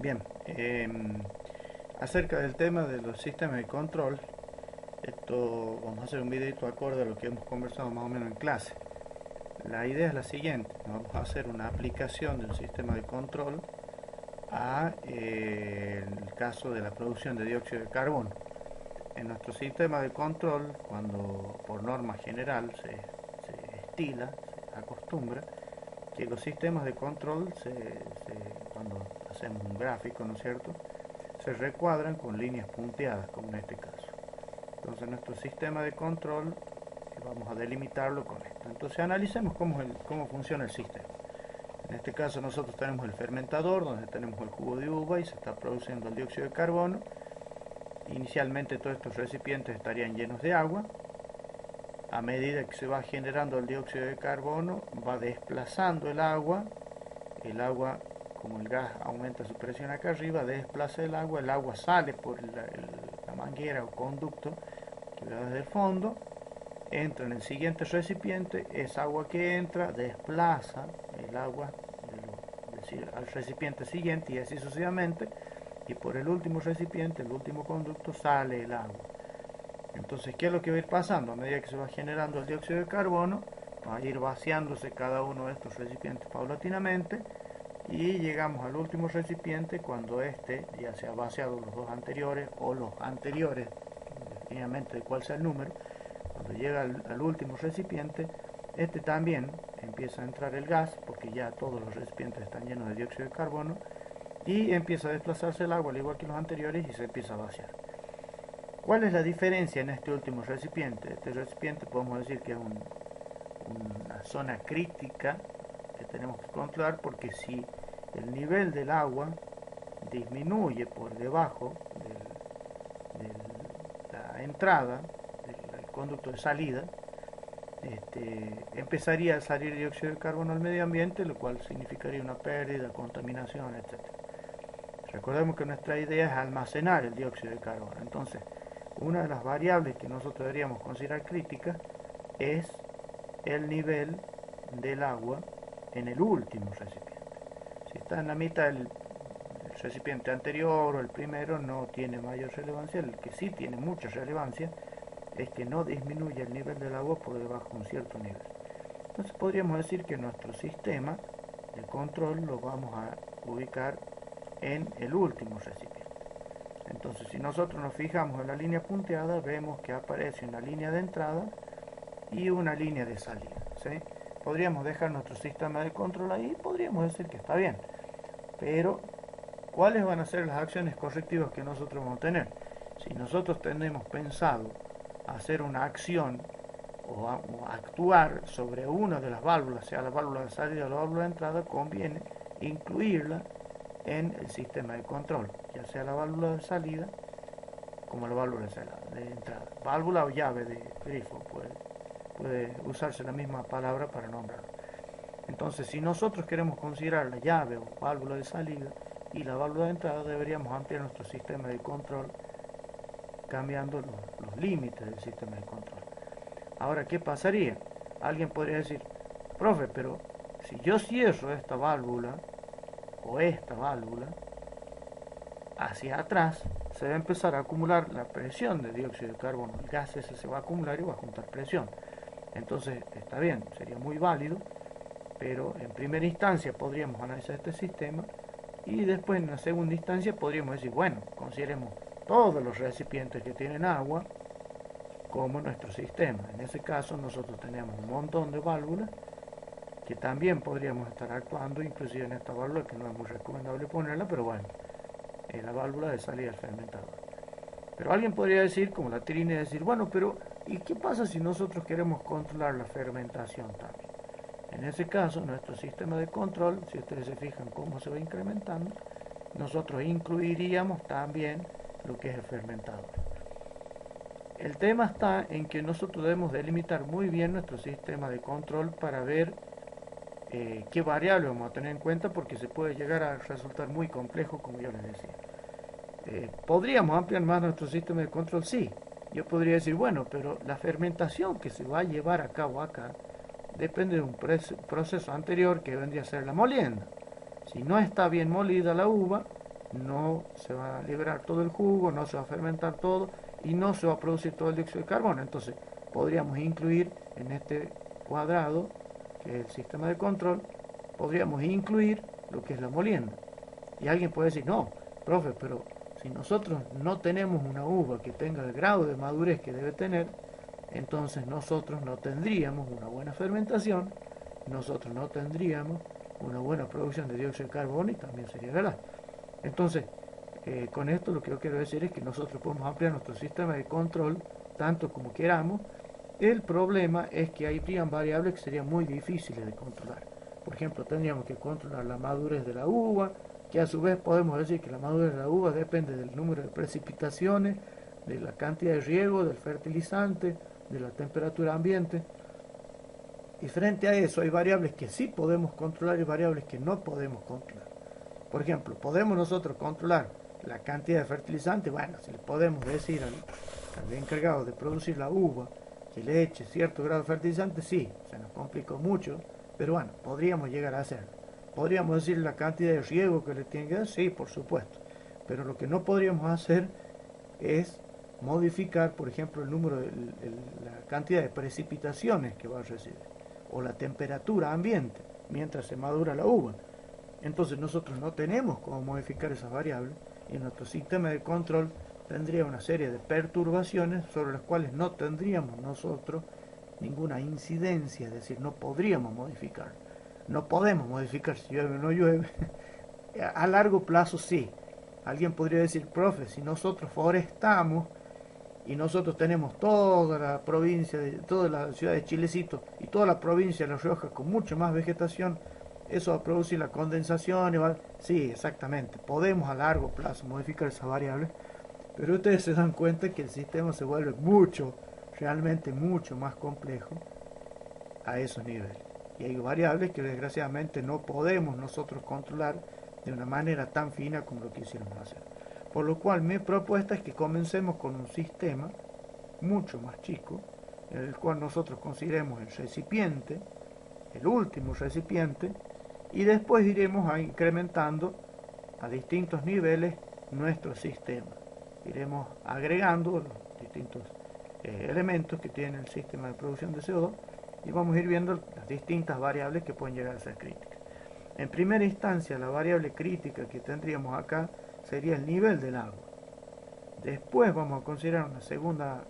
Bien, acerca del tema de los sistemas de control, esto vamos a hacer un videito acorde a lo que hemos conversado más o menos en clase. La idea es la siguiente: vamos a hacer una aplicación de un sistema de control a el caso de la producción de dióxido de carbono. En nuestro sistema de control, cuando por norma general se estila, se acostumbra que los sistemas de control, cuando hacemos un gráfico, ¿no es cierto?, se recuadran con líneas punteadas, como en este caso. Entonces nuestro sistema de control vamos a delimitarlo con esto. Entonces analicemos cómo funciona el sistema. En este caso nosotros tenemos el fermentador, donde tenemos el jugo de uva y se está produciendo el dióxido de carbono. Inicialmente todos estos recipientes estarían llenos de agua. A medida que se va generando el dióxido de carbono, va desplazando el agua, como el gas aumenta su presión acá arriba, desplaza el agua sale por la manguera o conducto que va desde el fondo, entra en el siguiente recipiente, esa agua que entra desplaza el agua al recipiente siguiente y así sucesivamente, y por el último recipiente, el último conducto, sale el agua. Entonces, ¿qué es lo que va a ir pasando? A medida que se va generando el dióxido de carbono, va a ir vaciándose cada uno de estos recipientes paulatinamente y llegamos al último recipiente cuando este ya se ha vaciado los dos anteriores o los anteriores, definitivamente de cuál sea el número. Cuando llega al último recipiente, este también empieza a entrar el gas porque ya todos los recipientes están llenos de dióxido de carbono y empieza a desplazarse el agua al igual que los anteriores y se empieza a vaciar. ¿Cuál es la diferencia en este último recipiente? Este recipiente podemos decir que es una zona crítica que tenemos que controlar, porque si el nivel del agua disminuye por debajo de la entrada del conducto de salida, empezaría a salir dióxido de carbono al medio ambiente, lo cual significaría una pérdida, contaminación, etc. Recordemos que nuestra idea es almacenar el dióxido de carbono. Entonces, una de las variables que nosotros deberíamos considerar críticas es el nivel del agua en el último recipiente. Si está en la mitad del recipiente anterior o el primero, no tiene mayor relevancia. El que sí tiene mucha relevancia es que no disminuye el nivel del agua por debajo de un cierto nivel. Entonces podríamos decir que nuestro sistema de control lo vamos a ubicar en el último recipiente. Entonces, si nosotros nos fijamos en la línea punteada, vemos que aparece una línea de entrada y una línea de salida, ¿sí? Podríamos dejar nuestro sistema de control ahí, podríamos decir que está bien, pero ¿cuáles van a ser las acciones correctivas que nosotros vamos a tener? Si nosotros tenemos pensado hacer una acción o actuar sobre una de las válvulas, sea la válvula de salida o la válvula de entrada, conviene incluirla en el sistema de control, ya sea la válvula de salida como la válvula de entrada. Válvula o llave de grifo, puede usarse la misma palabra para nombrarlo. Entonces, si nosotros queremos considerar la llave o válvula de salida y la válvula de entrada, deberíamos ampliar nuestro sistema de control cambiando los límites del sistema de control. Ahora, ¿qué pasaría? Alguien podría decir: profe, pero si yo cierro esta válvula o esta válvula, hacia atrás se va a empezar a acumular la presión de dióxido de carbono. El gas ese se va a acumular y va a juntar presión. Entonces, está bien, sería muy válido, pero en primera instancia podríamos analizar este sistema y después en la segunda instancia podríamos decir, bueno, consideremos todos los recipientes que tienen agua como nuestro sistema. En ese caso nosotros tenemos un montón de válvulas que también podríamos estar actuando, inclusive en esta válvula, que no es muy recomendable ponerla, pero bueno, es la válvula de salida del fermentador. Pero alguien podría decir, como la trina, decir, bueno, pero ¿y qué pasa si nosotros queremos controlar la fermentación también? En ese caso, nuestro sistema de control, si ustedes se fijan cómo se va incrementando, nosotros incluiríamos también lo que es el fermentador. El tema está en que nosotros debemos delimitar muy bien nuestro sistema de control para ver qué variable vamos a tener en cuenta, porque se puede llegar a resultar muy complejo, como yo les decía. ¿Podríamos ampliar más nuestro sistema de control? Sí. Yo podría decir, bueno, pero la fermentación que se va a llevar a cabo acá depende de un proceso anterior que vendría a ser la molienda. Si no está bien molida la uva, no se va a liberar todo el jugo, no se va a fermentar todo y no se va a producir todo el dióxido de carbono. Entonces podríamos incluir en este cuadrado, que es el sistema de control, podríamos incluir lo que es la molienda. Y alguien puede decir, no, profe, pero si nosotros no tenemos una uva que tenga el grado de madurez que debe tener, entonces nosotros no tendríamos una buena fermentación, nosotros no tendríamos una buena producción de dióxido de carbono y también sería verdad. Entonces, con esto lo que yo quiero decir es que nosotros podemos ampliar nuestro sistema de control tanto como queramos. El problema es que habrían variables que serían muy difíciles de controlar. Por ejemplo, tendríamos que controlar la madurez de la uva, que a su vez podemos decir que la madurez de la uva depende del número de precipitaciones, de la cantidad de riego, del fertilizante, de la temperatura ambiente. Y frente a eso hay variables que sí podemos controlar y variables que no podemos controlar. Por ejemplo, ¿podemos nosotros controlar la cantidad de fertilizante? Bueno, si le podemos decir al encargado de producir la uva que le eche cierto grado de fertilizante, sí, se nos complicó mucho, pero bueno, podríamos llegar a hacerlo. ¿Podríamos decir la cantidad de riego que le tiene que dar? Sí, por supuesto. Pero lo que no podríamos hacer es modificar, por ejemplo, el número la cantidad de precipitaciones que va a recibir o la temperatura ambiente mientras se madura la uva. Entonces nosotros no tenemos cómo modificar esas variables y nuestro sistema de control tendría una serie de perturbaciones sobre las cuales no tendríamos nosotros ninguna incidencia, es decir, no podríamos modificar. No podemos modificar si llueve o no llueve. A largo plazo sí. Alguien podría decir, profe, si nosotros forestamos y nosotros tenemos toda la provincia, toda la ciudad de Chilecito y toda la provincia de La Rioja con mucha más vegetación, eso va a producir la condensación. Sí, exactamente. Podemos a largo plazo modificar esa variable, pero ustedes se dan cuenta que el sistema se vuelve realmente mucho más complejo a esos niveles. Y hay variables que desgraciadamente no podemos nosotros controlar de una manera tan fina como lo quisiéramos hacer. Por lo cual mi propuesta es que comencemos con un sistema mucho más chico, en el cual nosotros consideremos el recipiente, el último recipiente, y después iremos incrementando a distintos niveles nuestro sistema. Iremos agregando los distintos elementos que tiene el sistema de producción de CO2 y vamos a ir viendo las distintas variables que pueden llegar a ser críticas. En primera instancia, la variable crítica que tendríamos acá sería el nivel del agua. Después vamos a considerar una segunda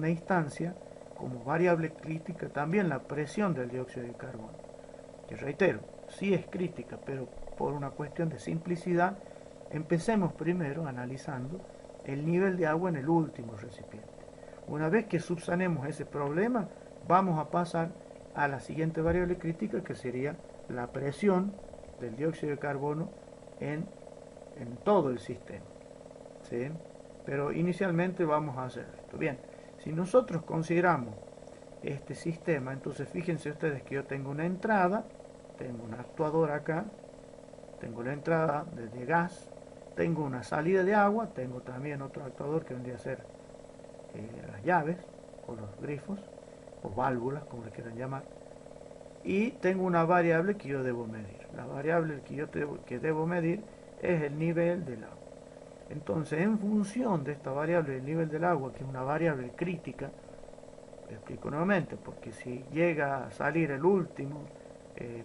instancia como variable crítica también la presión del dióxido de carbono, que reitero, sí es crítica, pero por una cuestión de simplicidad, empecemos primero analizando el nivel de agua en el último recipiente. Una vez que subsanemos ese problema, vamos a pasar a la siguiente variable crítica, que sería la presión del dióxido de carbono en todo el sistema. ¿Sí? Pero inicialmente vamos a hacer esto. Bien, si nosotros consideramos este sistema, entonces fíjense ustedes que yo tengo una entrada, tengo un actuador acá, tengo la entrada de gas, tengo una salida de agua, tengo también otro actuador que vendría a ser las llaves o los grifos o válvulas, como le quieran llamar, y tengo una variable que yo debo medir. La variable que debo medir es el nivel del agua. Entonces, en función de esta variable del nivel del agua, que es una variable crítica, lo explico nuevamente, porque si llega a salir el último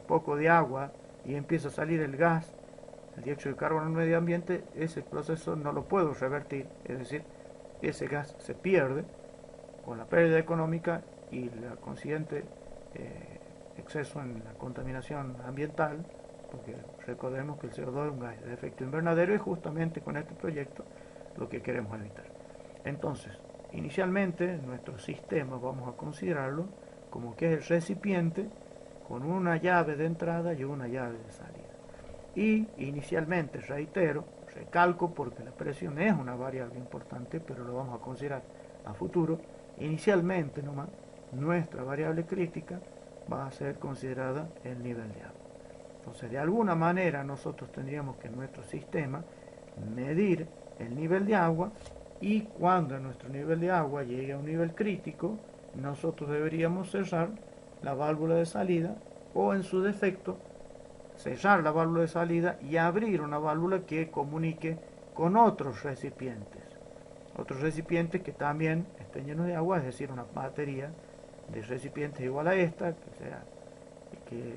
poco de agua y empieza a salir el gas, el dióxido de carbono en el medio ambiente, ese proceso no lo puedo revertir, es decir, ese gas se pierde con la pérdida económica y la consiguiente exceso en la contaminación ambiental, porque recordemos que el CO2 es un gas de efecto invernadero y justamente con este proyecto lo que queremos evitar. Entonces, inicialmente nuestro sistema vamos a considerarlo como que es el recipiente con una llave de entrada y una llave de salida. Y inicialmente, reitero, recalco porque la presión es una variable importante, pero lo vamos a considerar a futuro. Inicialmente nomás, nuestra variable crítica va a ser considerada el nivel de agua. Entonces, de alguna manera nosotros tendríamos que en nuestro sistema medir el nivel de agua y cuando nuestro nivel de agua llegue a un nivel crítico, nosotros deberíamos cerrar la válvula de salida o en su defecto cerrar la válvula de salida y abrir una válvula que comunique con otros recipientes que también estén llenos de agua, es decir, una batería de recipientes igual a esta, que,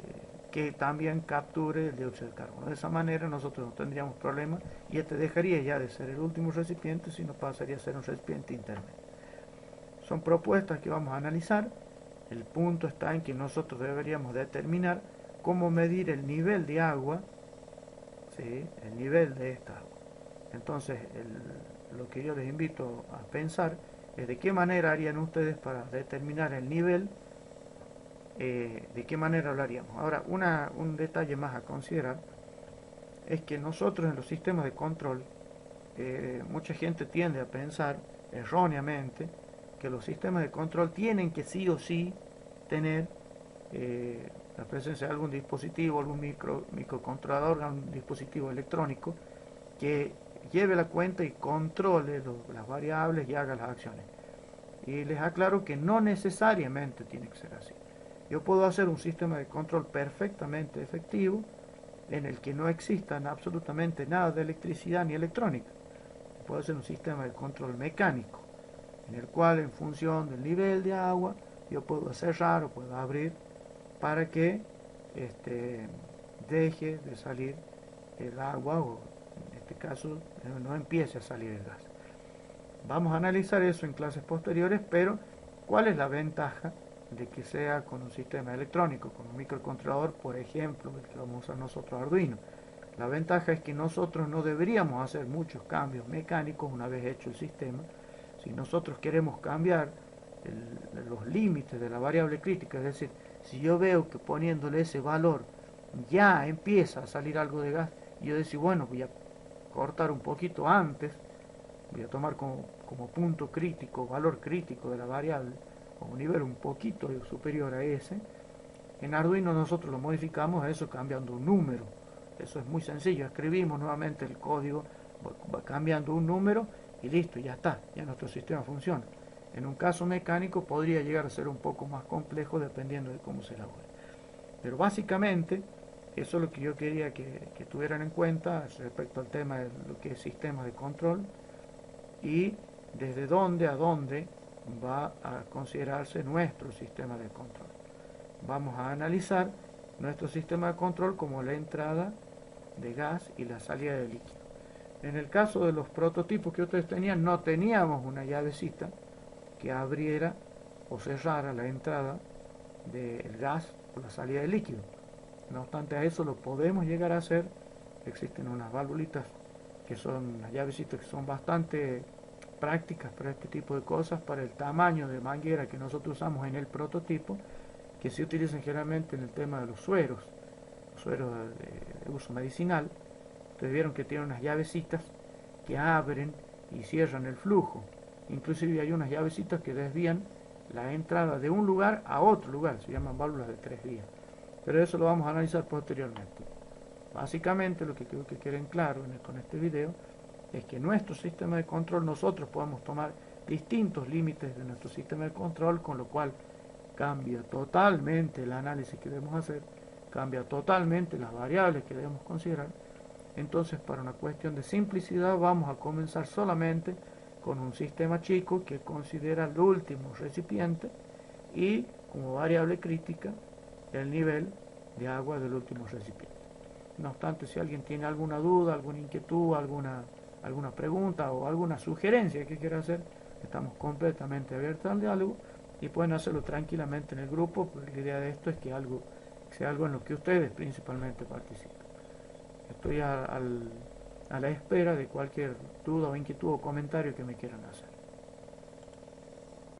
que también capture el dióxido de carbono. De esa manera nosotros no tendríamos problemas y este dejaría ya de ser el último recipiente, sino pasaría a ser un recipiente intermedio. Son propuestas que vamos a analizar. El punto está en que nosotros deberíamos determinar cómo medir el nivel de agua, ¿sí? El nivel de esta agua. Entonces, lo que yo les invito a pensar es de qué manera harían ustedes para determinar el nivel, de qué manera lo haríamos. Ahora, un detalle más a considerar es que nosotros en los sistemas de control, mucha gente tiende a pensar erróneamente que los sistemas de control tienen que sí o sí tener la presencia de algún dispositivo, algún microcontrolador, algún dispositivo electrónico que lleve la cuenta y controle las variables y haga las acciones. Y les aclaro que no necesariamente tiene que ser así. Yo puedo hacer un sistema de control perfectamente efectivo en el que no existan absolutamente nada de electricidad ni electrónica. Puedo hacer un sistema de control mecánico en el cual, en función del nivel de agua, yo puedo cerrar o puedo abrir para que deje de salir el agua, o en este caso no empiece a salir el gas. Vamos a analizar eso en clases posteriores, pero ¿cuál es la ventaja de que sea con un sistema electrónico, con un microcontrolador, por ejemplo, el que vamos a usar nosotros, Arduino? La ventaja es que nosotros no deberíamos hacer muchos cambios mecánicos una vez hecho el sistema. Si nosotros queremos cambiar los límites de la variable crítica, es decir, si yo veo que poniéndole ese valor ya empieza a salir algo de gas, y yo decir, bueno, voy a cortar un poquito antes, voy a tomar como punto crítico, valor crítico de la variable, a un nivel un poquito superior a ese. En Arduino nosotros lo modificamos a eso cambiando un número. Eso es muy sencillo, escribimos nuevamente el código, va cambiando un número y listo, ya está, ya nuestro sistema funciona. En un caso mecánico podría llegar a ser un poco más complejo dependiendo de cómo se elabore. Pero básicamente, eso es lo que yo quería que tuvieran en cuenta respecto al tema de lo que es sistema de control y desde dónde a dónde va a considerarse nuestro sistema de control. Vamos a analizar nuestro sistema de control como la entrada de gas y la salida de líquido. En el caso de los prototipos que ustedes tenían, no teníamos una llavecita que abriera o cerrara la entrada del gas o la salida del líquido. No obstante a eso lo podemos llegar a hacer. Existen unas válvulitas que son unas llavecitas que son bastante prácticas para este tipo de cosas, para el tamaño de manguera que nosotros usamos en el prototipo, que se utilizan generalmente en el tema de los sueros de uso medicinal. Ustedes vieron que tienen unas llavecitas que abren y cierran el flujo. Inclusive hay unas llavecitas que desvían la entrada de un lugar a otro lugar, se llaman válvulas de 3 vías. Pero eso lo vamos a analizar posteriormente. Básicamente lo que quiero que queden claro con este video es que nuestro sistema de control, nosotros podemos tomar distintos límites de nuestro sistema de control, con lo cual cambia totalmente el análisis que debemos hacer, cambia totalmente las variables que debemos considerar. Entonces, para una cuestión de simplicidad, vamos a comenzar solamente con un sistema chico que considera el último recipiente y como variable crítica el nivel de agua del último recipiente. No obstante, si alguien tiene alguna duda, alguna inquietud, alguna pregunta o alguna sugerencia que quiera hacer, estamos completamente abiertos al diálogo y pueden hacerlo tranquilamente en el grupo, porque la idea de esto es que sea algo en lo que ustedes principalmente participen. Estoy a la espera de cualquier duda o inquietud o comentario que me quieran hacer.